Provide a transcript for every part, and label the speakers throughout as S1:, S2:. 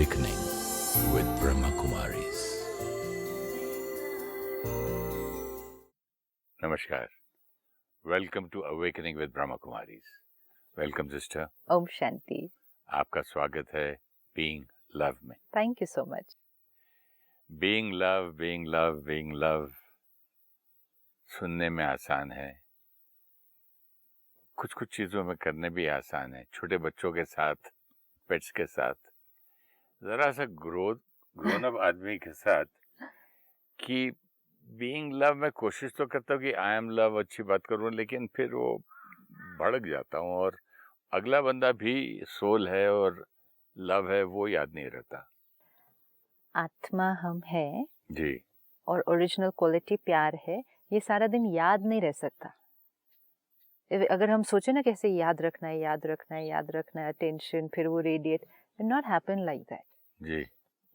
S1: Awakening with Brahma Kumaris.
S2: Namaskar. Welcome to Awakening with Brahma Kumaris. Welcome sister.
S3: Om Shanti.
S2: आपका स्वागत है Being Love में.
S3: Thank you so much.
S2: Being Love, Being Love, Being Love सुनने में आसान है, कुछ कुछ चीज़ों में करने भी आसान है. छोटे बच्चों के साथ, पेट्स के साथ, ज़रा सा ग्रोन अप आदमी के साथ कि बीइंग लव में कोशिश तो करता हूँ कि आई एम लव अच्छी बात करूँ, लेकिन फिर वो भड़क जाता हूँ और अगला बंदा भी सोल है और लव है वो याद नहीं रहता.
S3: आत्मा हम है
S2: जी.
S3: और ओरिजिनल क्वालिटी प्यार है, ये सारा दिन याद नहीं रह सकता. अगर हम सोचे ना कैसे याद रखना है अटेंशन, फिर वो radiate, it not happen like that.
S2: जी.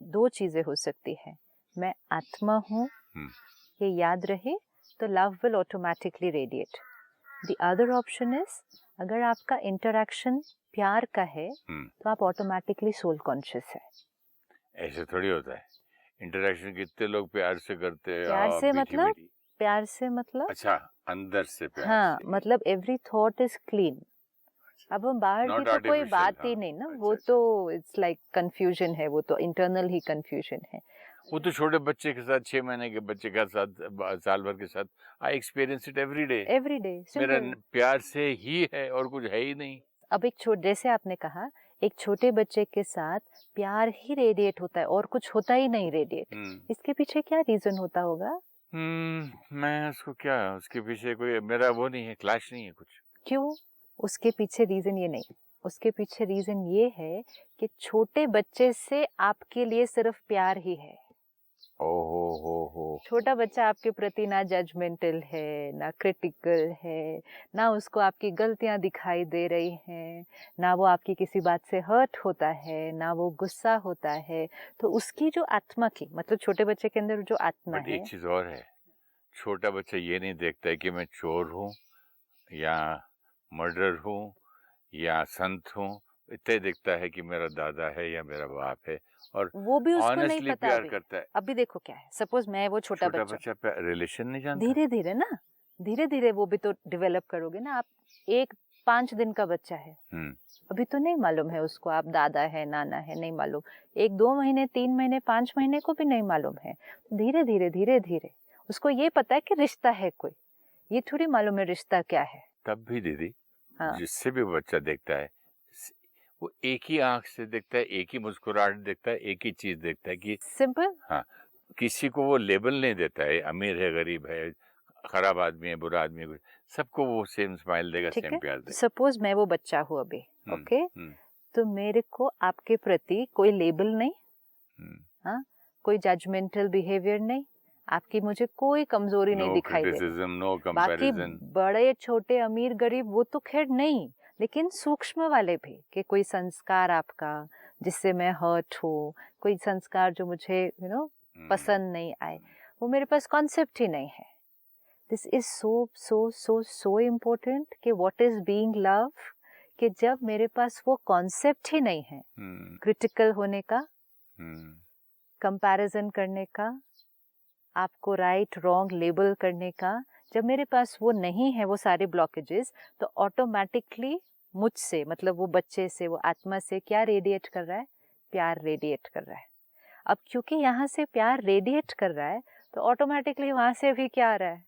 S3: दो चीजें हो सकती है. मैं आत्मा हूँ, ये याद रहे तो love will automatically radiate. The other option is, अगर आपका इंटरेक्शन प्यार का है तो आप ऑटोमेटिकली सोल कॉन्शियस है.
S2: ऐसे थोड़ी होता है. इंटरेक्शन कितने लोग प्यार से करते हैं.
S3: प्यार से मतलब
S2: अच्छा, अंदर से प्यार.
S3: हाँ
S2: से.
S3: मतलब एवरी थॉट इज क्लीन. अब हम बाहर की तो कोई बात ही नहीं ना. वो तो इट्स लाइक कंफ्यूजन है, वो तो इंटरनल ही कंफ्यूजन है.
S2: वो तो छोटे बच्चे के साथ, 6 महीने के बच्चे के साथ, साल भर के साथ, I experience it every day. मेरा प्यार से ही है और कुछ है ही नहीं.
S3: अब जैसे आपने कहा, एक छोटे बच्चे के साथ प्यार ही रेडिएट होता है और कुछ होता ही नहीं रेडिएट. इसके पीछे क्या रीजन होता होगा?
S2: मैं उसके पीछे कोई मेरा वो नहीं है, क्लैश नहीं है कुछ.
S3: क्यों? उसके पीछे रीजन ये नहीं. उसके पीछे रीजन ये है कि छोटे बच्चे से आपके लिए सिर्फ प्यार ही है.
S2: हो.
S3: छोटा बच्चा आपके प्रति ना जजमेंटल है, ना क्रिटिकल है, ना उसको आपकी गलतियां दिखाई दे रही हैं, ना वो आपकी किसी बात से हर्ट होता है, ना वो गुस्सा होता है. तो उसकी जो आत्मा की, मतलब छोटे बच्चे के अंदर जो आत्मा है.
S2: एक चीज और है, छोटा बच्चा ये नहीं देखता है कि मैं चोर हूँ या मर्डर हूँ या संत हूँ. इतना देखता है कि मेरा दादा है या मेरा बाप है, और
S3: वो भी उसको नहीं पता.
S2: प्यार करता है.
S3: अभी देखो क्या है, सपोज मैं वो छोटा बच्चा
S2: रिलेशन नहीं जानता.
S3: धीरे धीरे वो भी तो डेवलप करोगे ना. आप 5 दिन का बच्चा है, अभी तो नहीं मालूम है उसको आप दादा है नाना है, नहीं मालूम. 1-2 महीने, 3 महीने, 5 महीने को भी नहीं मालूम है. धीरे धीरे उसको ये पता है कि रिश्ता है कोई. ये थोड़ी मालूम है रिश्ता क्या है.
S2: तब भी दीदी,
S3: हाँ.
S2: जिससे भी बच्चा देखता है वो एक ही आंख से देखता है, एक ही मुस्कुराहट देखता है, एक ही चीज देखता है कि
S3: सिंपल.
S2: हाँ, किसी को वो लेबल नहीं देता है, अमीर है, गरीब है, खराब आदमी है, बुरा आदमी है. सबको वो सेम स्माइल देगा, सेम प्यार देगा.
S3: सपोज मैं वो बच्चा हूँ अभी, ओके, तो मेरे को आपके प्रति कोई लेबल नहीं, हाँ, कोई जजमेंटल बिहेवियर नहीं, आपकी मुझे कोई कमजोरी नहीं दिखाई दे. बाकी बड़े छोटे अमीर गरीब वो तो खैर नहीं, लेकिन सूक्ष्म वाले भी, कि कोई संस्कार आपका जिससे मैं हर्ट हूँ, कोई संस्कार जो मुझे पसंद नहीं आए, वो मेरे पास कॉन्सेप्ट ही नहीं है. दिस इज सो इम्पोर्टेंट कि व्हाट इज बीइंग लव, कि जब मेरे पास वो कॉन्सेप्ट ही नहीं है, क्रिटिकल होने का, कंपैरिजन करने का, आपको राइट रॉन्ग लेबल करने का, जब मेरे पास वो नहीं है, वो सारे ब्लॉकेजेस, तो ऑटोमेटिकली मुझसे, मतलब वो बच्चे से, वो आत्मा से क्या रेडिएट कर रहा है? प्यार रेडिएट कर रहा है. अब क्योंकि यहाँ से प्यार रेडिएट कर रहा है, तो ऑटोमेटिकली वहां से भी क्या आ रहा है?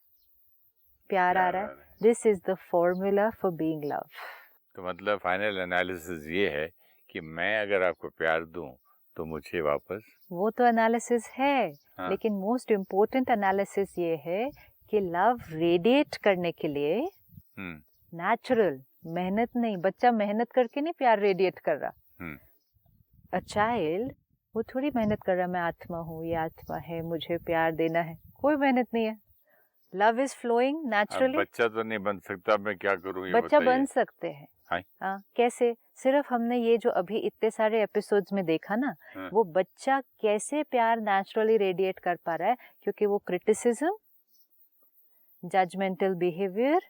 S3: प्यार आ रहा है. This is the formula for being love.
S2: तो मतलब फाइनल एनालिसिस ये है कि मैं अगर आपको प्यार दूं तो मुझे वापस, वो
S3: तो एनालिसिस है, हाँ. लेकिन मोस्ट इम्पोर्टेंट एनालिसिस ये है कि लव रेडिएट करने के लिए नेचुरल मेहनत नहीं, बच्चा मेहनत करके नहीं प्यार रेडिएट कर रहा. अ चाइल्ड वो थोड़ी मेहनत कर रहा, मैं आत्मा हूँ, ये आत्मा है, मुझे प्यार देना है, कोई मेहनत नहीं है. Love is flowing naturally.
S2: बच्चा तो नहीं बन सकता, मैं क्या करूँ?
S3: बच्चा बन सकते हैं. हाँ, कैसे? सिर्फ हमने ये जो अभी इतने सारे एपिसोड्स में देखा ना, वो बच्चा कैसे प्यार नेचुरली रेडिएट कर पा रहा है, क्योंकि वो क्रिटिसिज्म, जजमेंटल बिहेवियर,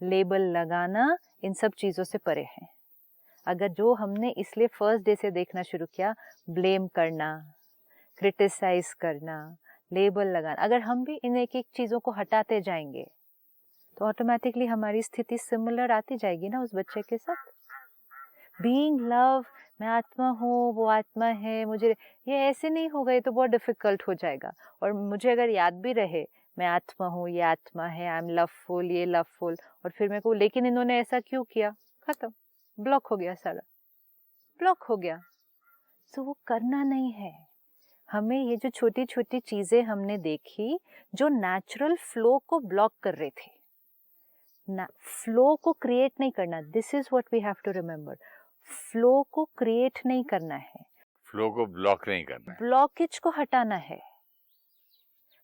S3: लेबल लगाना, इन सब चीजों से परे है. अगर जो हमने इसलिए फर्स्ट डे से देखना शुरू किया, ब्लेम करना, क्रिटिसाइज करना, लेबल लगाना, अगर हम भी इन एक एक चीज़ों को हटाते जाएंगे तो ऑटोमेटिकली हमारी स्थिति सिमिलर आती जाएगी ना उस बच्चे के साथ। बीइंग लव, मैं आत्मा हूँ, वो आत्मा है, मुझे ये ऐसे नहीं होगा, ये तो बहुत डिफिकल्ट हो जाएगा। और मुझे अगर याद भी रहे मैं आत्मा हूँ, ये आत्मा है, आई एम लवफुल, ये लवफुल, और फिर मैं कहूँ लेकिन इन्होंने ऐसा क्यों किया, खत्म, ब्लॉक हो गया, सारा ब्लॉक हो गया। तो वो करना नहीं है हमें। ये जो छोटी छोटी चीजें हमने देखी जो नेचुरल फ्लो को ब्लॉक कर रहे थे, फ्लो को क्रिएट नहीं करना, this is what we have to remember. Flow को क्रिएट नहीं करना है,
S2: फ्लो को ब्लॉक नहीं करना है,
S3: ब्लॉकेज को हटाना है।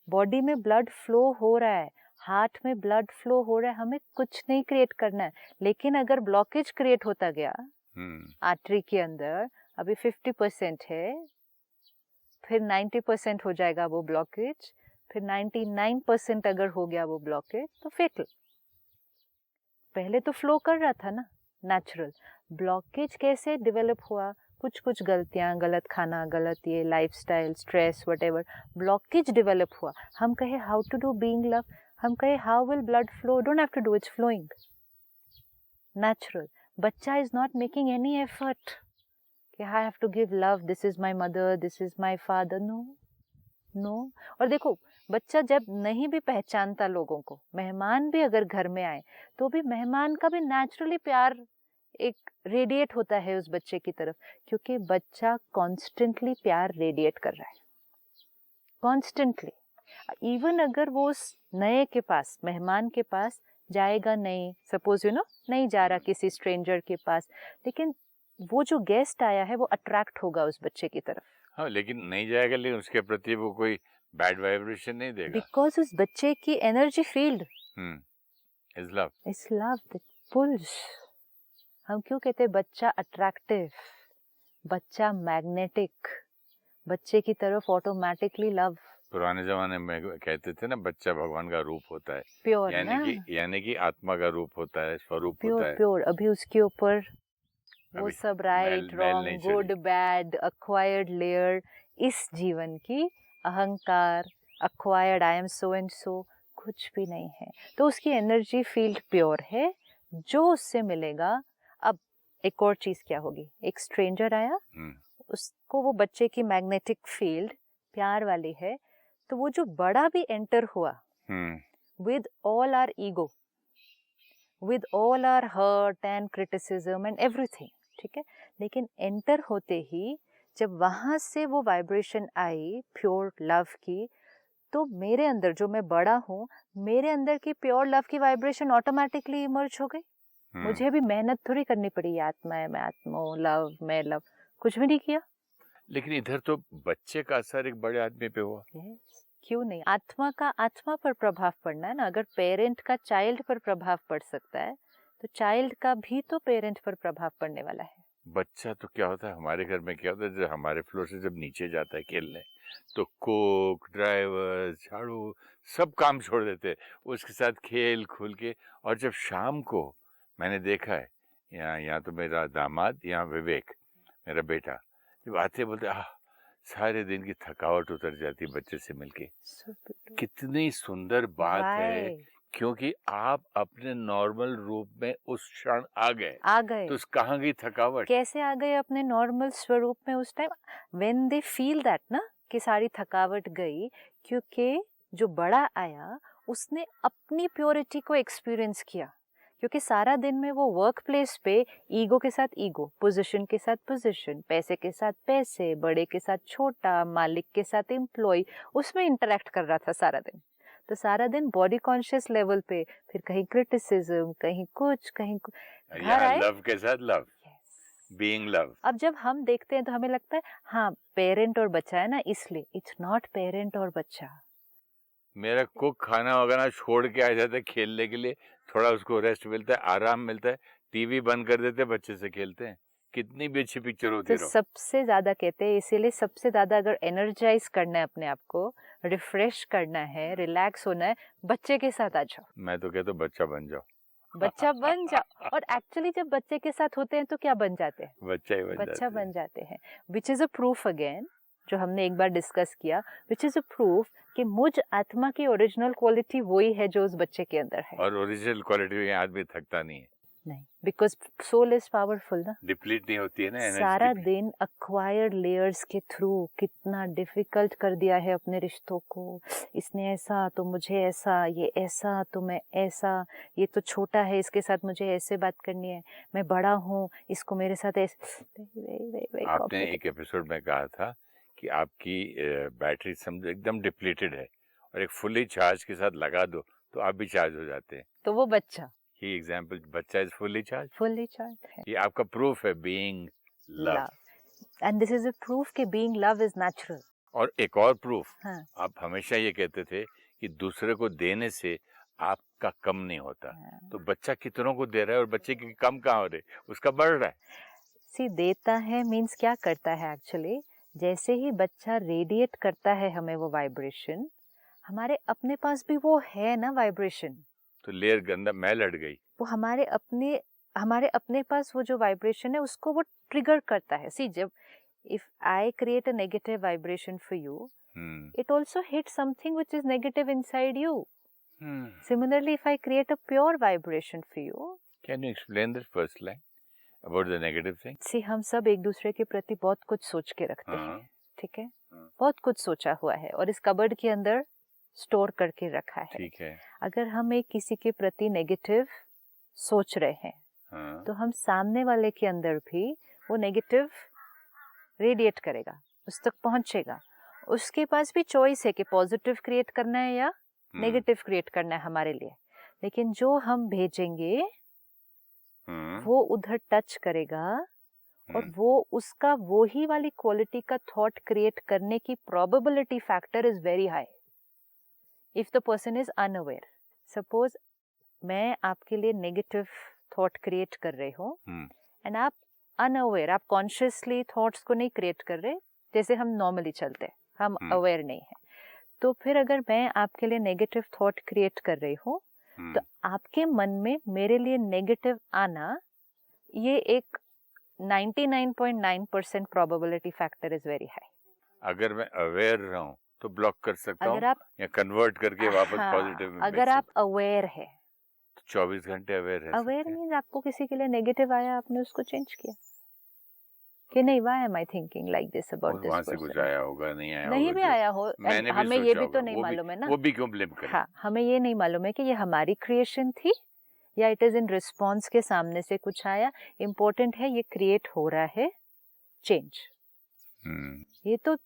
S3: बॉडी में ब्लड फ्लो हो रहा है, हार्ट में ब्लड फ्लो हो रहा है, हमें कुछ नहीं क्रिएट करना है। लेकिन अगर ब्लॉकेज क्रिएट होता गया आर्टरी के अंदर, अभी 50% है, फिर 90% हो जाएगा वो ब्लॉकेज, फिर 99% अगर हो गया वो ब्लॉकेज तो फेटल। पहले तो फ्लो कर रहा था ना नेचुरल। ब्लॉकेज कैसे डेवलप हुआ, कुछ कुछ गलतियां, गलत खाना, गलत ये lifestyle, stress, whatever, blockage develop हुआ। हम कहे how to do being love, हम कहे how will blood flow, don't have to do, it's flowing natural. बच्चा is not making any effort कि I have to give love, this is my mother, this is my father, no. और देखो बच्चा जब नहीं भी पहचानता लोगों को, मेहमान भी अगर घर में आए तो भी मेहमान का भी नेचुरली प्यार एक रेडिएट होता है उस बच्चे की तरफ, क्योंकि बच्चा कॉन्स्टेंटली प्यार रेडिएट कर रहा है, कॉन्स्टेंटली। इवन अगर वो उस नए के पास, मेहमान के पास जाएगा नहीं, सपोज नहीं जा रहा किसी स्ट्रेंजर के पास, लेकिन वो जो गेस्ट आया है वो अट्रैक्ट होगा उस बच्चे की तरफ।
S2: हाँ, लेकिन नहीं जाएगा, लेकिन उसके प्रति वो कोई बैड वाइब्रेशन नहीं देगा,
S3: बिकॉज उस बच्चे की energy field
S2: is love,
S3: that pools. हम क्यों कहते हैं बच्चा अट्रैक्टिव, बच्चा मैग्नेटिक, बच्चे की तरफ ऑटोमेटिकली लव।
S2: पुराने जमाने में कहते थे ना, बच्चा भगवान का रूप होता है,
S3: प्योर,
S2: यानी कि आत्मा का रूप होता है, स्वरूप
S3: प्योर,
S2: होता है।
S3: प्योर। अभी उसके ऊपर वो सब right wrong, good bad, acquired layer, इस जीवन की अहंकार, acquired I am so and so, कुछ भी नहीं है। तो उसकी एनर्जी फील्ड प्योर है, जो उससे मिलेगा। अब एक और चीज क्या होगी, एक स्ट्रेंजर आया, उसको वो बच्चे की मैग्नेटिक फील्ड प्यार वाली है, तो वो जो बड़ा भी एंटर हुआ with all our ego, with all our hurt and criticism and everything, ठीक है, लेकिन एंटर होते ही जब वहां से वो वाइब्रेशन आई प्योर लव की, तो मेरे अंदर, जो मैं बड़ा हूँ, मेरे अंदर की प्योर लव की वाइब्रेशन ऑटोमेटिकली इमर्ज हो गई। मुझे भी मेहनत थोड़ी करनी पड़ी, आत्मा है, मैं आत्मा हूँ, लव, मैं लव, कुछ भी नहीं किया।
S2: लेकिन इधर तो बच्चे का असर एक बड़े आदमी पे हुआ।
S3: क्यों नहीं, आत्मा का आत्मा पर प्रभाव पड़ना है ना। अगर पेरेंट का चाइल्ड पर प्रभाव पड़ सकता है तो चाइल्ड का भी तो पेरेंट पर प्रभाव पड़ने वाला है।
S2: बच्चा तो क्या होता है, हमारे घर में क्या होता है, जब हमारे फ्लोर से जब नीचे जाता है खेलने, तो कोक, ड्राइवर, झाड़ू, सब काम छोड़ देते हैं, उसके साथ खेल खुल के। और जब शाम को, मैंने देखा है, यहाँ तो मेरा दामाद, यहाँ विवेक मेरा बेटा, जब आते बोलते सारे दिन की थकावट उतर जाती बच्चे से मिलके। कितनी सुंदर बात है, क्योंकि आप अपने नॉर्मल रूप में उस क्षण आ गए, तो कहाँ गई थकावट?
S3: कैसे आ गए अपने नॉर्मल स्वरूप में उस time? When they feel that ना, कि सारी थकावट गई, क्योंकि जो बड़ा आया उसने अपनी प्योरिटी को एक्सपीरियंस किया। क्योंकि सारा दिन में वो वर्क प्लेस पे ईगो के साथ ईगो, पोजीशन के साथ पोजीशन, पैसे के साथ पैसे, बड़े के साथ छोटा, मालिक के साथ एम्प्लॉय, उसमें इंटरेक्ट कर रहा था सारा दिन। तो सारा दिन बॉडी कॉन्शियस लेवल पे, फिर कहीं क्रिटिसिज्म, कहीं कुछ, कहीं कुछ, घर आए
S2: लव के साथ लव, बीइंग लव।
S3: अब जब हम देखते हैं तो हमें लगता है हाँ पेरेंट और बच्चा है ना, इसलिए। इट्स नॉट पेरेंट और बच्चा।
S2: मेरा कुक खाना वगैरह छोड़ के आ जाता है खेलने के लिए, थोड़ा उसको रेस्ट मिलता है, आराम मिलता है, टीवी बंद कर देते हैं, बच्चे से खेलते हैं, कितनी भी अच्छी पिक्चर होती
S3: तो सबसे ज्यादा कहते हैं, इसीलिए सबसे ज्यादा अगर एनर्जाइज करना है अपने आप को, रिफ्रेश करना है, रिलैक्स होना है, बच्चे के साथ आ जाओ।
S2: मैं तो कहता हूँ बच्चा बन जाओ,
S3: बच्चा बन जाओ। और एक्चुअली जब बच्चे के साथ होते हैं तो क्या बन जाते हैं?
S2: बच्चा ही
S3: बच्चा बन जाते हैं, which is a proof again, जो हमने एक बार डिस्कस किया, विच इज अ प्रूफ कि मुझ आत्मा की ओरिजिनल क्वालिटी वही है जो उस बच्चे के अंदर है।
S2: और ओरिजिनल क्वालिटी में आदमी थकता नहीं है,
S3: नहीं, बिकॉज सोल इज पावरफुल ना,
S2: डिप्लीट नहीं होती है ना एनर्जी।
S3: सारा दिन अक्वायर्ड लेयर्स के थ्रू कितना डिफिकल्ट कर दिया है अपने रिश्तों को। इसने ऐसा तो मुझे ऐसा, ये ऐसा तो मैं ऐसा, ये तो छोटा है इसके साथ मुझे ऐसे बात करनी है, मैं बड़ा हूँ इसको मेरे साथ ऐसे।
S2: आपने एक एपिसोड में कहा था कि आपकी बैटरी समझो एकदम डिप्लीटेड है और एक फुली चार्ज के साथ लगा दो तो आप भी चार्ज हो जाते हैं।
S3: तो वो बच्चा,
S2: ही एग्जांपल, बच्चा इज फुली
S3: चार्ज है।
S2: ये आपका प्रूफ है being love.
S3: And this is a proof कि बीइंग लव इज नेचुरल।
S2: और एक और प्रूफ,
S3: हाँ,
S2: आप हमेशा ये कहते थे कि दूसरे को देने से आपका कम नहीं होता।
S3: हाँ।
S2: तो बच्चा कितनों को दे रहा है और बच्चे की कम कहाँ हो रही, उसका बढ़ रहा है।
S3: सी देता है मीन्स क्या करता है एक्चुअली, जैसे ही बच्चा रेडिएट करता है हमें वो वाइब्रेशन, हमारे अपने पास भी वो है ना वाइब्रेशन,
S2: तो लेयर गंदा मैल हट गई।
S3: वो हमारे अपने पास वो जो वाइब्रेशन है उसको वो ट्रिगर करता है। सी जब if I create a negative vibration for you, it also hits something which is negative inside you. Similarly, if I create a pure vibration for you,
S2: Can you explain the first line about the negative thing?
S3: see, हम सब एक दूसरे के प्रति बहुत कुछ सोच के रखते हैं, ठीक है, बहुत कुछ सोचा हुआ है और इस कबर्ड के अंदर स्टोर करके रखा है।
S2: ठीक है।
S3: अगर हम एक किसी के प्रति नेगेटिव सोच रहे हैं, तो हम सामने वाले के अंदर भी वो नेगेटिव रेडिएट करेगा, उस तक पहुंचेगा। उसके पास भी चॉइस है कि पॉजिटिव क्रिएट करना है या नेगेटिव क्रिएट करना है हमारे लिए, लेकिन जो हम भेजेंगे वो उधर टच करेगा और वो उसका वो ही वाली क्वालिटी का थॉट क्रिएट करने की probability factor is very high if the person is unaware. Suppose मैं आपके लिए नेगेटिव थॉट क्रिएट कर रही हूँ एंड आप अनअवेयर, आप कॉन्शियसली थॉट्स को नहीं क्रिएट कर रहे, जैसे हम नॉर्मली चलते, हम अवेयर नहीं है, तो फिर अगर मैं आपके लिए नेगेटिव थॉट क्रिएट कर रही हूँ तो आपके मन में मेरे लिए नेगेटिव आना, ये एक 99.9% probability factor is very high.
S2: अगर मैं अवेयर रहूं तो ब्लॉक कर सकता हूं या कन्वर्ट करके वापस पॉजिटिव में।
S3: अगर आप अवेयर है
S2: तो 24 घंटे अवेयर है।
S3: अवेयर मीन्स आपको किसी के लिए नेगेटिव आया, आपने उसको चेंज किया कि नहीं, why am I thinking like this about this person.
S2: कुछ आया होगा, नहीं आया
S3: नहीं
S2: होगा,
S3: भी आया हो, हमें ये भी तो नहीं मालूम है ना,
S2: वो भी क्यों ब्लेम करें।
S3: हाँ, हमें ये नहीं मालूम है कि ये हमारी क्रिएशन थी या इट इज इन रिस्पॉन्स के सामने से कुछ आया। इम्पोर्टेंट है ये क्रिएट हो रहा है चेंज। ये तो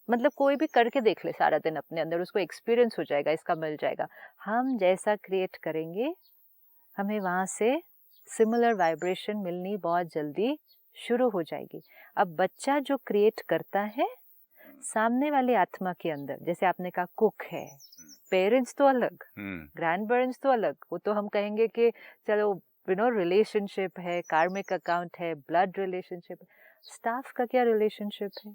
S3: मतलब कोई भी करके देख ले सारा दिन अपने अंदर, उसको एक्सपीरियंस हो जाएगा, इसका मिल जाएगा। हम जैसा क्रिएट करेंगे हमें वहां से सिमिलर वाइब्रेशन मिलनी बहुत जल्दी शुरू हो जाएगी। अब बच्चा जो क्रिएट करता है सामने वाले आत्मा के अंदर, जैसे आपने कहा कुक है, पेरेंट्स तो अलग, ग्रैंड पेरेंट्स तो अलग, वो तो हम कहेंगे कि चलो रिलेशनशिप है, कार्मिक अकाउंट है, ब्लड रिलेशनशिप है। स्टाफ का क्या रिलेशनशिप है?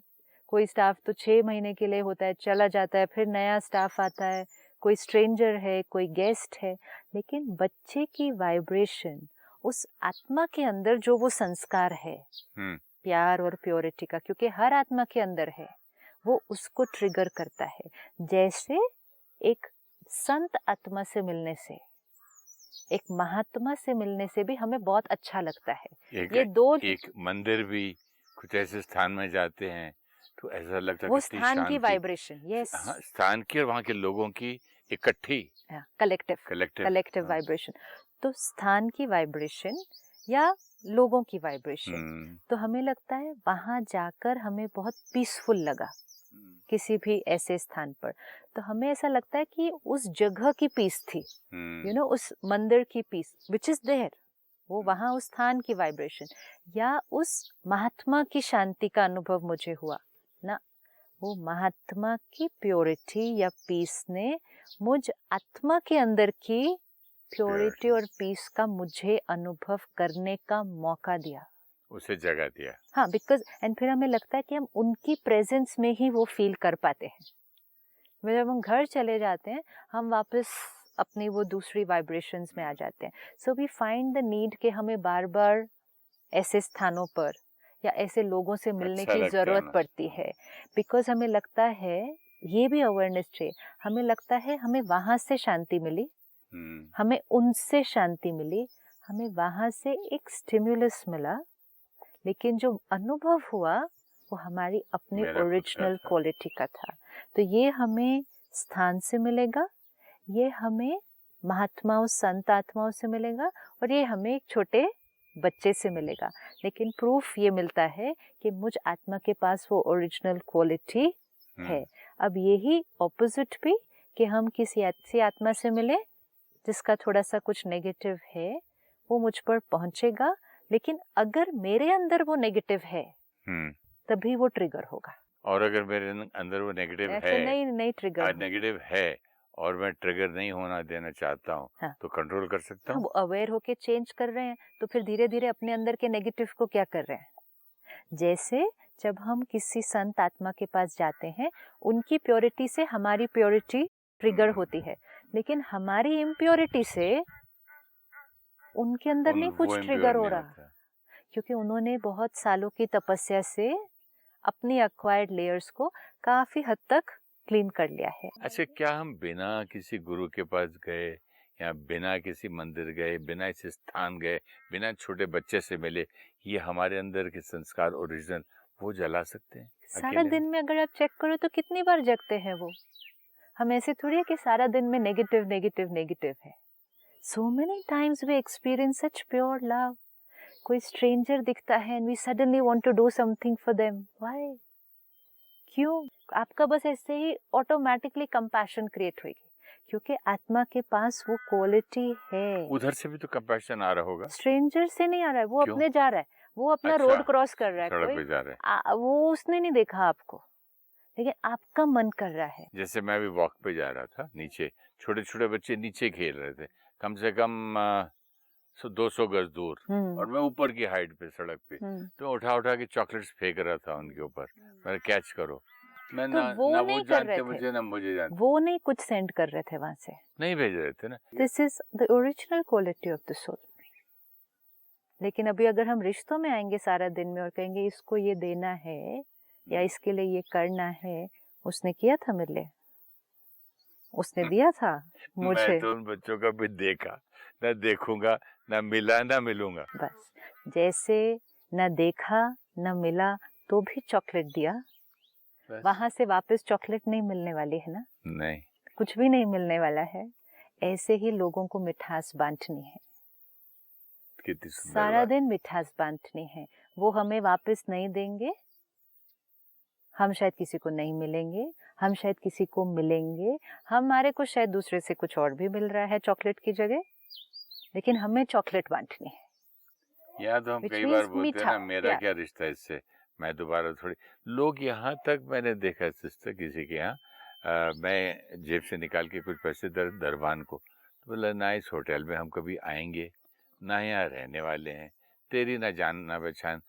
S3: कोई स्टाफ तो 6 महीने के लिए होता है, चला जाता है, फिर नया स्टाफ आता है, कोई स्ट्रेंजर है, कोई गेस्ट है। लेकिन बच्चे की वाइब्रेशन, उस आत्मा के अंदर जो वो संस्कार है प्यार और प्योरिटी का, क्योंकि हर आत्मा के अंदर है, वो उसको ट्रिगर करता है। जैसे एक संत आत्मा से मिलने से, एक महात्मा से मिलने से भी हमें बहुत अच्छा लगता है। ये दो एक
S2: मंदिर भी कुछ ऐसे स्थान में जाते हैं तो ऐसा लगता है
S3: वो स्थान की वाइब्रेशन, यस,
S2: स्थान की और वहाँ के लोगों की इकट्ठी
S3: कलेक्टिव वाइब्रेशन। तो स्थान की वाइब्रेशन या लोगों की वाइब्रेशन, तो हमें लगता है वहां जाकर हमें बहुत पीसफुल लगा किसी भी ऐसे स्थान पर, तो हमें ऐसा लगता है कि उस जगह की पीस थी, उस मंदिर की पीस विच इज देयर, वो वहां उस स्थान की वाइब्रेशन, या उस महात्मा की शांति का अनुभव मुझे हुआ ना, वो महात्मा की प्योरिटी या पीस ने मुझ आत्मा के अंदर की प्योरिटी और पीस का मुझे अनुभव करने का मौका दिया,
S2: उसे जगह दिया।
S3: हाँ, बिकॉज एंड फिर हमें लगता है कि हम उनकी प्रेजेंस में ही वो फील कर पाते हैं। जब हम घर चले जाते हैं, हम वापस अपनी वो दूसरी वाइब्रेशंस में आ जाते हैं. So we find the need कि हमें बार बार ऐसे स्थानों पर या ऐसे लोगों से मिलने
S2: अच्छा
S3: की
S2: लगता है
S3: जरूरत
S2: ना।
S3: पड़ती है, बिकॉज हमें लगता है, ये भी अवेयरनेस चाहिए, हमें लगता है हमें वहां से शांति मिली, हमें उनसे शांति मिली, हमें वहां से एक स्टिम्युलस मिला, लेकिन जो अनुभव हुआ वो हमारी अपनी
S2: मेरा खुद का
S3: ओरिजिनल
S2: था।
S3: क्वालिटी का था. तो ये हमें स्थान से मिलेगा, ये हमें महात्माओं संत आत्माओं से मिलेगा, और ये हमें एक छोटे बच्चे से मिलेगा. लेकिन प्रूफ ये मिलता है कि मुझ आत्मा के पास वो ओरिजिनल क्वालिटी है. अब यही ऑपोजिट भी, कि हम किसी ऐसी आत्मा से मिले जिसका थोड़ा सा कुछ नेगेटिव है, वो मुझ पर पहुंचेगा, लेकिन अगर मेरे अंदर वो नेगेटिव है तभी वो ट्रिगर होगा.
S2: और अगर मेरे अंदर वो नेगेटिव
S3: ऐसे
S2: है,
S3: नहीं ट्रिगर.
S2: नेगेटिव है और मैं ट्रिगर नहीं होना देना चाहता हूँ,
S3: हाँ.
S2: तो कंट्रोल कर सकता
S3: हम
S2: हूँ.
S3: अवेयर होके चेंज कर रहे हैं, तो फिर धीरे धीरे अपने अंदर के नेगेटिव को क्या कर रहे हैं. जैसे जब हम किसी संत आत्मा के पास जाते हैं, उनकी प्योरिटी से हमारी प्योरिटी ट्रिगर होती है, लेकिन हमारी इम्प्योरिटी से उनके अंदर नहीं कुछ ट्रिगर हो रहा, क्योंकि उन्होंने बहुत सालों की तपस्या से अपनी एक्वायर्ड लेयर्स को काफी हद तक क्लीन कर लिया है.
S2: अच्छा, क्या हम बिना किसी गुरु के पास गए या बिना किसी मंदिर गए, बिना किसी स्थान गए, बिना छोटे बच्चे से मिले, ये हमारे अंदर के संस्कार ओरिजिनल वो जला सकते हैं?
S3: सारा दिन में अगर आप चेक करो तो कितनी बार जगते हैं वो. हम ऐसे थोड़ी है कि सारा दिन में नेगेटिव नेगेटिव नेगेटिव है. So many times we experience such pure love. कोई स्ट्रेंजर दिखता है and we suddenly want to do something for them. Why? क्यों? आपका बस ऐसे ही ऑटोमेटिकली कंपैशन क्रिएट होगी, क्योंकि आत्मा के पास वो क्वालिटी है.
S2: उधर से भी तो कंपैशन आ रहा होगा.
S3: स्ट्रेंजर से नहीं आ रहा है, वो
S2: क्यों?
S3: अपने जा रहा है, वो अपना
S2: अच्छा,
S3: रोड क्रॉस कर रहा है,
S2: सड़क
S3: कोई
S2: पे जा रहे हैं.
S3: वो उसने नहीं देखा आपको, लेकिन आपका मन कर रहा है.
S2: जैसे मैं भी वॉक पे जा रहा था, नीचे छोटे छोटे बच्चे नीचे खेल रहे थे, कम से कम 200 गज दूर, और मैं ऊपर की हाइट पे सड़क पे, तो उठा उठा के चॉकलेट्स फेंक रहा था उनके ऊपर. मैं कैच करो. मैं
S3: तो
S2: ना
S3: वो
S2: ना
S3: नहीं
S2: वो
S3: कर रहे
S2: जानते
S3: थे,
S2: मुझे, ना मुझे जानते.
S3: वो नहीं कुछ सेंड कर रहे थे वहां से.
S2: नहीं भेज रहे थे ना.
S3: This is the original quality of the soul. लेकिन अभी अगर हम रिश्तों में आएंगे सारा दिन में और कहेंगे इसको ये देना है या इसके लिए ये करना है, उसने किया था मेरे लिए, उसने दिया था मुझे.
S2: मैं तो उन बच्चों का भी देखा, ना देखूंगा, ना मिला, ना मिलूंगा.
S3: बस जैसे न देखा न मिला तो भी चॉकलेट दिया, वहां से वापस चॉकलेट नहीं मिलने वाली है ना.
S2: नहीं,
S3: कुछ भी नहीं मिलने वाला है. ऐसे ही लोगों को मिठास बांटनी है,
S2: कितनी सुंदर
S3: सारा
S2: बात.
S3: दिन मिठास बांटनी है. वो हमें वापस नहीं देंगे, हम शायद किसी को नहीं मिलेंगे, हम शायद किसी को मिलेंगे, हमारे को शायद दूसरे से कुछ और भी मिल रहा है चॉकलेट की जगह, लेकिन हमें चॉकलेट बांटनी है.
S2: या तो हम
S3: Which
S2: कई बार
S3: means
S2: बोलते हैं
S3: मीठा,
S2: ना, मेरा
S3: प्यार.
S2: क्या रिश्ता है इससे, मैं दोबारा थोड़ी. लोग यहाँ तक मैंने देखा सिस्टर, किसी के यहाँ मैं जेब से निकाल के कुछ पैसे दरबान को, तो बोला ना इस होटल में हम कभी आएंगे, ना यहाँ रहने वाले हैं, तेरी ना जान ना पहचान,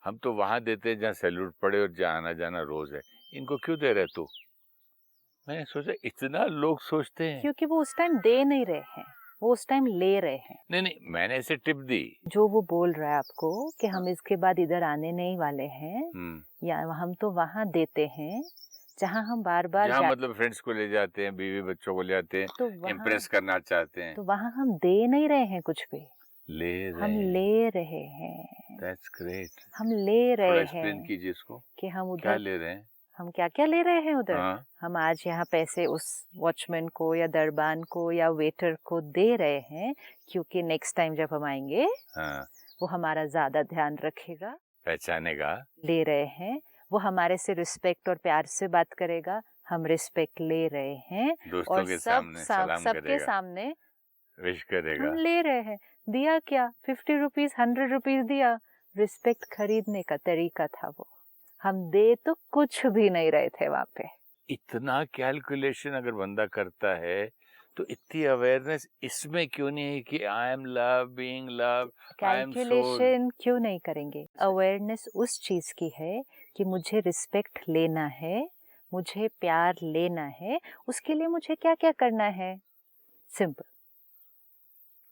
S2: हम तो वहाँ देते हैं जहाँ सैल्यूट पड़े और जहाँ आना जाना रोज है, इनको क्यों दे रहे तू. मैंने सोचा इतना लोग सोचते हैं.
S3: क्योंकि वो उस टाइम दे नहीं रहे हैं, वो उस टाइम ले रहे हैं.
S2: नहीं, मैंने ऐसे टिप दी.
S3: जो वो बोल रहा है आपको कि हम इसके बाद इधर आने नहीं वाले हैं, या हम तो वहाँ देते हैं जहाँ हम बार बार
S2: जहाँ मतलब फ्रेंड्स को ले जाते हैं, बीवी बच्चों को ले जाते हैं,
S3: तो
S2: इम्प्रेस करना चाहते हैं,
S3: तो वहाँ हम दे नहीं रहे हैं कुछ भी, हम
S2: ले
S3: ले रहे हैं.
S2: That's great.
S3: हम ले रहे हैं.
S2: एक्सप्लेन कीजिए इसको,
S3: कि हम
S2: क्या
S3: उधर
S2: ले रहे हैं.
S3: हम क्या क्या ले रहे हैं उधर.
S2: हाँ.
S3: हम आज यहाँ पैसे उस वॉचमैन को या दरबान को या वेटर को दे रहे हैं, क्योंकि नेक्स्ट टाइम जब हम आएंगे
S2: हाँ.
S3: वो हमारा ज्यादा ध्यान रखेगा,
S2: पहचानेगा.
S3: ले रहे हैं. वो हमारे से रिस्पेक्ट और प्यार से बात करेगा, हम रिस्पेक्ट ले रहे हैं.
S2: दोस्तों
S3: और
S2: के सामने सलाम
S3: सबके
S2: करेगा,
S3: सामने
S2: विश करेगा.
S3: हम ले रहे हैं. दिया क्या, 50 रुपीज 100 रुपीज दिया. रिस्पेक्ट खरीदने का तरीका था वो. हम दे तो कुछ भी नहीं रहे थे वहां पे.
S2: इतना कैलकुलेशन अगर बंदा करता है तो इतनी अवेयरनेस इसमें क्यों नहीं है कि I am love, being love, I am soul.
S3: Calculation क्यों नहीं करेंगे. अवेयरनेस उस चीज की है कि मुझे रिस्पेक्ट लेना है, मुझे प्यार लेना है. उसके लिए मुझे क्या क्या करना है. सिंपल।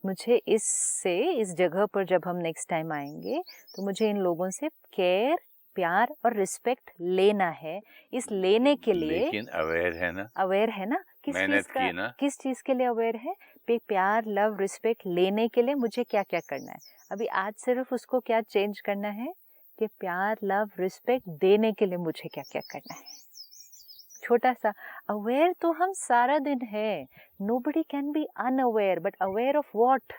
S3: मुझे इस जगह पर जब हम नेक्स्ट टाइम आएंगे तो मुझे इन लोगों से केयर, प्यार और रिस्पेक्ट लेना है। इस लेने के लिए
S2: लेकिन अवेयर है ना,
S3: अवेयर है ना,
S2: मेहनत की ना,
S3: किस चीज के लिए अवेयर है? प्यार, लव, रिस्पेक्ट लेने के लिए मुझे क्या क्या करना है। अभी आज सिर्फ उसको क्या चेंज करना है कि प्यार, लव, रिस्पेक्ट देने के लिए मुझे क्या क्या करना है। छोटा सा अवेयर तो हम सारा दिन है। Nobody can be unaware, but aware of what?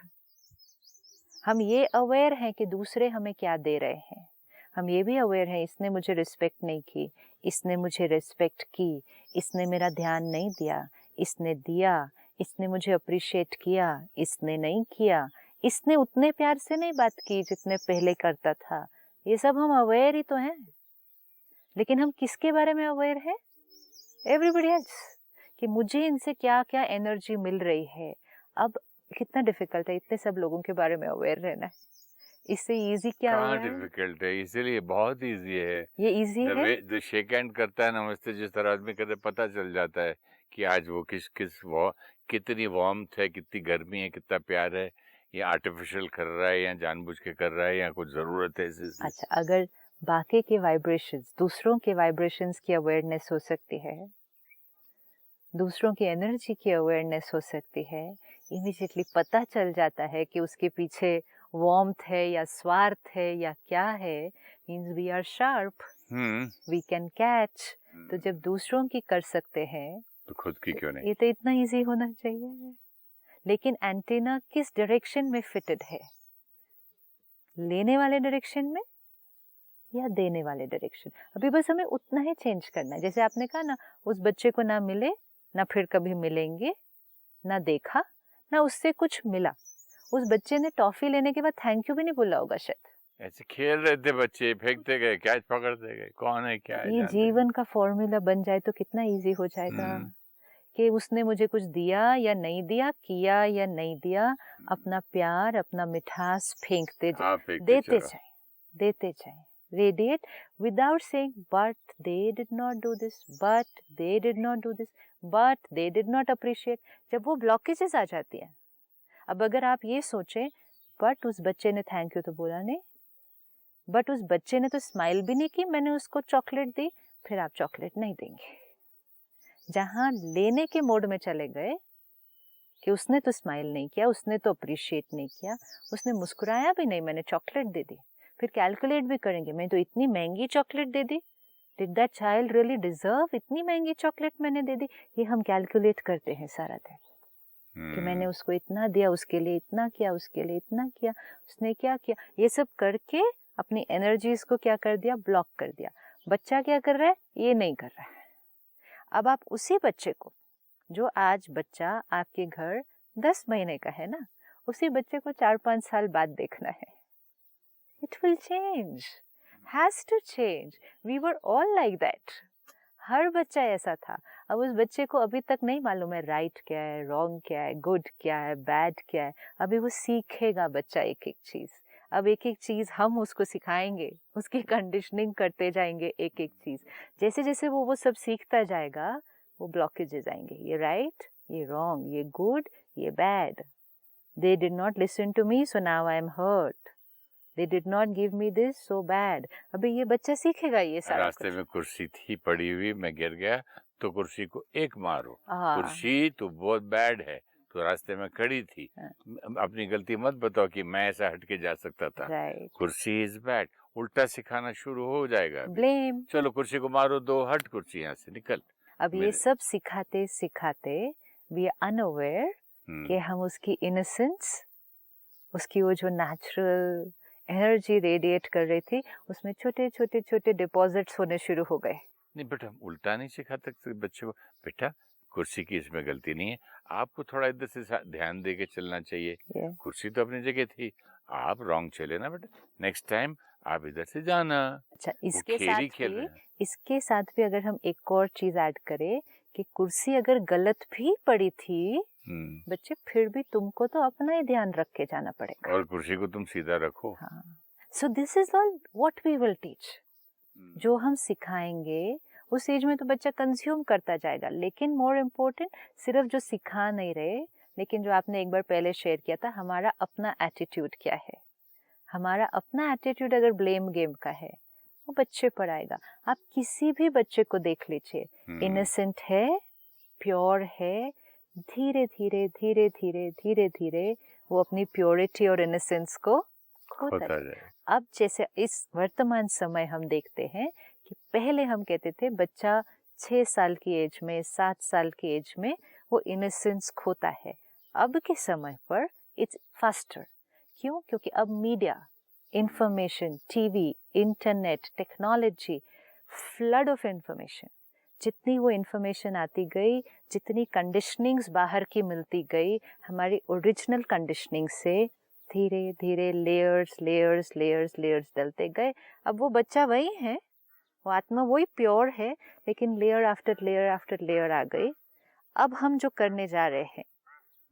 S3: हम ये अवेयर हैं कि दूसरे हमें क्या दे रहे हैं। हम ये भी अवेयर हैं, इसने मुझे रिस्पेक्ट नहीं की, इसने मुझे रिस्पेक्ट की, इसने मेरा ध्यान नहीं दिया, इसने दिया, इसने मुझे अप्रिशिएट किया, इसने नहीं किया, इसने उतने प्यार से नहीं बात की जितने पहले करता था। ये सब हम अवेयर ही तो हैं। लेकिन हम किसके बारे में अवेयर है? एवरीबडी एल्स, कि मुझे इनसे क्या क्या एनर्जी मिल रही है। अब कितना डिफिकल्ट है इतने सब लोगों के बारे में अवेयर रहना है। इससे इजी क्या
S2: कहाँ
S3: है?
S2: डिफिकल्ट है, इसीलिए बहुत इजी है।
S3: ये इजी है।
S2: जो शेक हैंड करता है नमस्ते जिस तरह आदमी कहते पता चल जाता है कि आज वो कितनी वार्मथ है, कितनी गर्मी है, कितना प्यार है, ये आर्टिफिशियल कर रहा है या जानबूझ के कर रहा है या कुछ जरूरत है इसी से।
S3: अच्छा, अगर बाकी के वाइब्रेशंस, दूसरों के वाइब्रेशंस की अवेयरनेस हो सकती है, दूसरों की एनर्जी की अवेयरनेस हो सकती है, इमीडिएटली पता चल जाता है कि उसके पीछे वार्मथ है या स्वार्थ है या क्या है, means we are sharp, we can catch. तो जब दूसरों की कर सकते हैं
S2: तो खुद की क्यों नहीं?
S3: ये तो इतना इजी होना चाहिए। लेकिन एंटीना किस डायरेक्शन में फिटेड है? लेने वाले डायरेक्शन में या देने वाले डायरेक्शन? अभी बस हमें उतना ही चेंज करना है। जैसे आपने कहा ना, उस बच्चे को ना मिले, ना फिर कभी मिलेंगे, ना देखा, ना उससे कुछ मिला। उस बच्चे ने टॉफी लेने के बाद थैंक यू भी नहीं बोला होगा शायद।
S2: ऐसे खेल रहे थे बच्चे, फेंकते गए, कैच पकड़ते गए, कौन है क्या है
S3: ये जीवन का फॉर्मूला बन जाए तो कितना इजी हो जाएगा कि उसने मुझे कुछ दिया या नहीं दिया, किया या नहीं दिया, अपना प्यार, अपना मिठास फेंकते जाए, देते जाए, radiate without saying but they did not do this, but they did not do this, but they did not appreciate। जब वो ब्लॉकेजेस आ जाती हैं, अब अगर आप ये सोचें बट उस बच्चे ने थैंक यू तो बोला नहीं, बट उस बच्चे ने तो स्माइल भी नहीं की, मैंने उसको चॉकलेट दी, फिर आप चॉकलेट नहीं देंगे। जहाँ लेने के मोड में चले गए कि उसने तो स्माइल नहीं किया, उसने तो अप्रिशिएट नहीं किया, उसने मुस्कुराया भी नहीं, मैंने चॉकलेट दे दी, फिर कैलकुलेट भी करेंगे, मैं तो इतनी महंगी chocolate they the, did that child really deserve इतनी महंगी चॉकलेट मैंने दे दी? ये हम कैलकुलेट करते हैं सारा दिन कि मैंने उसको इतना दिया, उसके लिए इतना किया, उसके लिए इतना किया, उसने क्या किया। ये सब करके अपनी एनर्जीज को क्या कर दिया? ब्लॉक कर दिया। बच्चा क्या कर रहा है? ये नहीं कर रहा है। अब आप उसी बच्चे को, जो आज बच्चा आपके घर 10 महीने का है ना, उसी बच्चे को 4-5 साल बाद देखना है। It will change, has to change. We were all like that. हर बच्चा ऐसा था। अब उस बच्चे को अभी तक नहीं मालूम है राइट क्या है, रॉन्ग क्या है, गुड क्या है, बैड क्या है। अभी वो सीखेगा बच्चा एक एक चीज। अब एक एक चीज हम उसको सिखाएंगे, उसकी कंडीशनिंग करते जाएंगे एक एक चीज। जैसे जैसे वो सब सीखता जाएगा, वो ब्लॉकेजेस आएंगे, ये राइट, ये रॉन्ग, ये गुड, ये bad. They did not listen to me, so now I am hurt. They did not give me this, so bad. अभी ये बच्चा सीखेगा ये सारा।
S2: रास्ते में कुर्सी थी पड़ी हुई, मैं गिर गया तो कुर्सी को एक मारो। कुर्सी तो बहुत बैड है, तो रास्ते में खड़ी थी, अपनी गलती मत बताओ कि मैं ऐसा हट के जा सकता था। कुर्सी इज बैड, उल्टा सिखाना शुरू हो जाएगा। ब्लेम, चलो कुर्सी को मारो, दो हट कुर्सी यहाँ से निकल।
S3: अब ये सब सिखाते सिखाते वी आर अनअवेयर कि हम उसकी इनोसेंस, उसकी वो जो नेचुरल एनर्जी रेडिएट कर रही थी, उसमें छोटे छोटे छोटे डिपॉजिट्स होने शुरू हो गए।
S2: नहीं बेटा, उल्टा नहीं सिखा सकते बच्चे को, बेटा कुर्सी की इसमें गलती नहीं है, आपको थोड़ा इधर से ध्यान दे के चलना चाहिए। कुर्सी तो अपनी जगह थी, आप रॉन्ग चले ना बेटा, नेक्स्ट टाइम आप इधर से जाना। अच्छा, इसके साथ भी अगर हम एक और चीज ऐड करें कि कुर्सी अगर गलत भी पड़ी थी, बच्चे फिर भी तुमको तो अपना ही ध्यान रख के जाना पड़ेगा, और कुर्सी को तुम सीधा रखो।
S3: हाँ, so this is all what we will teach. जो हम सिखाएंगे उस एज में तो बच्चा कंज्यूम करता जाएगा, लेकिन मोर इम्पोर्टेंट सिर्फ जो सिखा नहीं रहे, लेकिन जो आपने एक बार पहले शेयर किया था, हमारा अपना एटीट्यूड क्या है, हमारा अपना एटीट्यूड अगर ब्लेम गेम का है, वो बच्चे पर आएगा। आप किसी भी बच्चे को देख लीजिए, इनोसेंट है, प्योर है, धीरे धीरे धीरे धीरे धीरे धीरे वो अपनी प्योरिटी और इनोसेंस को खोता जाए। अब जैसे इस वर्तमान समय हम देखते हैं कि पहले हम कहते थे बच्चा 6 साल की एज में, 7 साल की एज में वो इनोसेंस खोता है। अब के समय पर इट्स फास्टर। क्यों? क्योंकि अब media, information, TV, internet, technology, flood of information, जितनी वो इंफॉर्मेशन आती गई, जितनी कंडीशनिंग्स बाहर की मिलती गई, हमारी ओरिजिनल कंडीशनिंग से धीरे धीरे लेयर्स लेयर्स लेयर्स लेयर्स डलते गए। अब वो बच्चा वही है, वो आत्मा वही प्योर है, लेकिन लेयर आफ्टर लेयर आ गई। अब हम जो करने जा रहे हैं,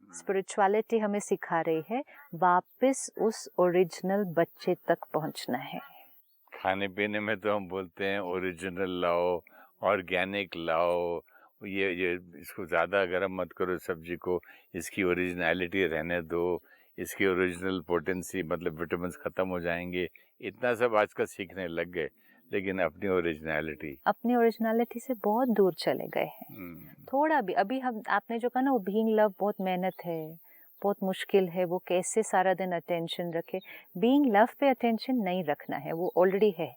S3: स्पिरिचुअलिटी हमें सिखा रही है वापस उस ओरिजिनल बच्चे तक पहुंचना है।
S2: खाने पीने में तो हम बोलते हैं ओरिजिनल लाओ, ऑर्गेनिक लाओ, ये इसको ज़्यादा गरम मत करो सब्जी को, इसकी ओरिजिनलिटी रहने दो, इसकी ओरिजिनल पोटेंसी मतलब विटामिन्स ख़त्म हो जाएंगे। इतना सब आजकल सीखने लग गए, लेकिन अपनी ओरिजिनलिटी से बहुत दूर चले गए हैं। थोड़ा भी अभी हम, आपने जो कहा ना, वो बीइंग लव बहुत मेहनत है, बहुत मुश्किल है, वो कैसे सारा दिन अटेंशन रखे। बीइंग लव पे अटेंशन नहीं रखना है, वो ऑलरेडी है।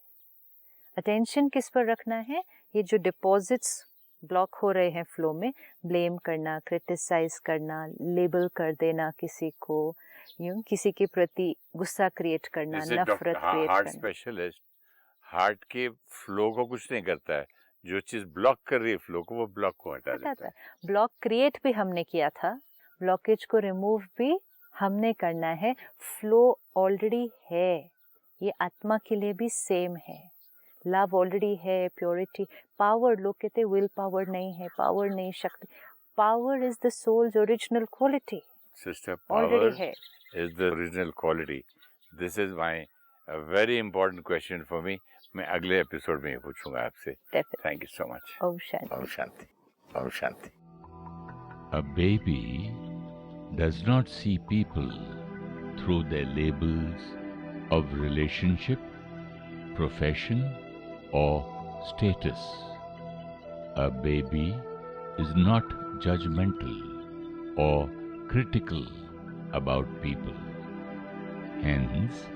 S2: अटेंशन किस पर रखना है? ये जो डिपॉजिट्स ब्लॉक हो रहे हैं फ्लो में, ब्लेम करना, क्रिटिसाइज करना, लेबल कर देना किसी को, किसी के प्रति गुस्सा क्रिएट करना, नफरत क्रिएट हार्ट
S3: करना।
S2: स्पेशलिस्ट हार्ट के फ्लो को कुछ नहीं करता है, जो चीज ब्लॉक कर रही है फ्लो को, वो ब्लॉक को हटा देता है।
S3: ब्लॉक क्रिएट भी हमने किया था, ब्लॉकेज को रिमूव भी हमने करना है। फ्लो ऑलरेडी है, ये आत्मा के लिए भी सेम है। लव ऑलरेडी है, प्योरिटी, पावर, लोग कहते विल पावर नहीं है, पावर नहीं, शक्ति। Power is the soul's original quality.
S2: Sister, power is the original quality. This is my very important question for me. मैं अगले एपिसोड में पूछूंगा आपसे। Thank you so much.
S3: ओम शांति।
S2: ओम शांति। ओम शांति।
S1: A baby does not see people through their labels of relationship, profession, or status. A baby is not judgmental or critical about people. Hence,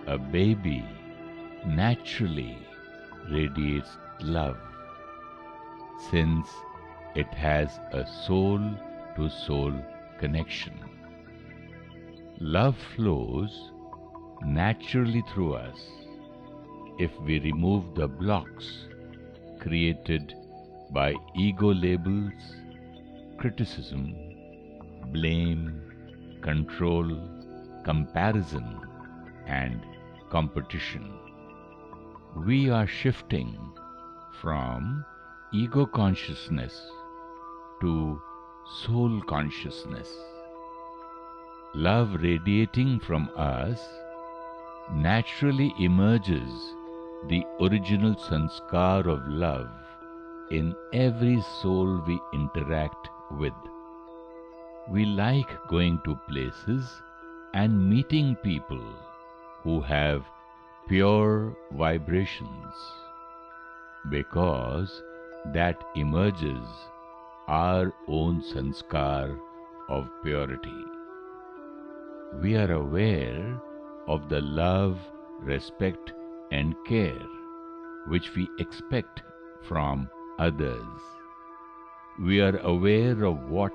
S1: a baby naturally radiates love, since it has a soul-to-soul connection. Love flows naturally through us if we remove the blocks created by ego labels, criticism, blame, control, comparison, and competition. We are shifting from ego consciousness to soul consciousness. Love radiating from us naturally emerges the original sanskar of love in every soul we interact with. We like going to places and meeting people who have pure vibrations, because that emerges our own sanskar of purity. We are aware of the love, respect, and care which we expect from others. We are aware of what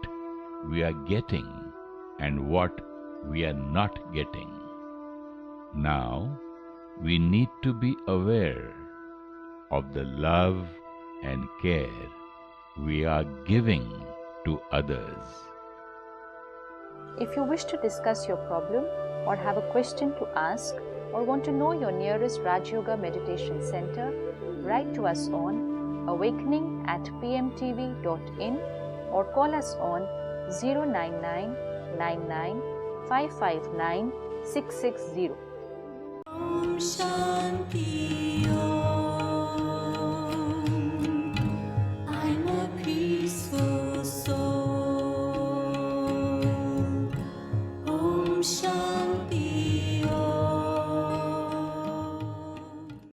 S1: we are getting and what we are not getting. Now, we need to be aware of the love and care we are giving to others.
S3: If you wish to discuss your problem or have a question to ask or want to know your nearest Raj Yoga Meditation Center, write to us on awakening@pmtv.in or call us on 099 99 559 660.
S4: Shanti Om.